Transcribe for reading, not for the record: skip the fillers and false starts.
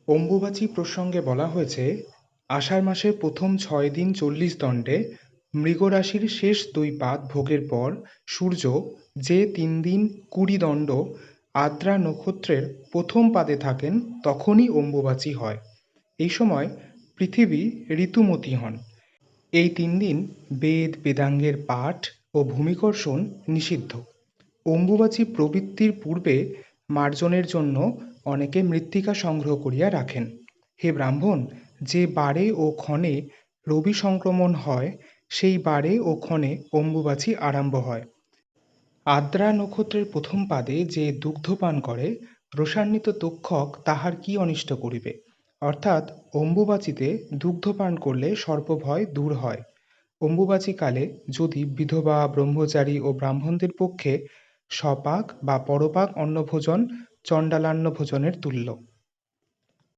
অম্বুবাচী প্রসঙ্গে বলা হয়েছে, আষাঢ় মাসের প্রথম 6 দিন 40 দণ্ডে মৃগরাশির শেষ 2 পাদ ভোগের পর সূর্য যে 3 দিন 20 দণ্ড আদ্রা নক্ষত্রের প্রথম পাদে থাকেন তখনই অম্বুবাচী হয়। এই সময় পৃথিবী ঋতুমতী হন। এই 3 দিন বেদ বেদাঙ্গের পাঠ ও ভূমিকর্ষণ নিষিদ্ধ। অম্বুবাচী প্রবৃত্তির পূর্বে মার্জনের জন্য অনেকে মৃত্তিকা সংগ্রহ করিয়া রাখেন। হে ব্রাহ্মণ, যে বারে ও ক্ষণে রবি সংক্রমণ হয় সেই বারে ও ক্ষণে অম্বুবাচী আরম্ভ হয়। আদ্রা নক্ষত্রের প্রথম পাদে যে দুগ্ধপান করে রোষান্বিত তক্ষক তাহার কি অনিষ্ট করিবে। অর্থাৎ অম্বুবাচীতে দুগ্ধপান করলে সর্পভয় দূর হয়। অম্বুবাচীকালে যদি বিধবা, ব্রহ্মচারী ও ব্রাহ্মণদের পক্ষে স্বপাক বা পরপাক অন্নভোজন চণ্ডালান্ন ভোজনের তুল্য।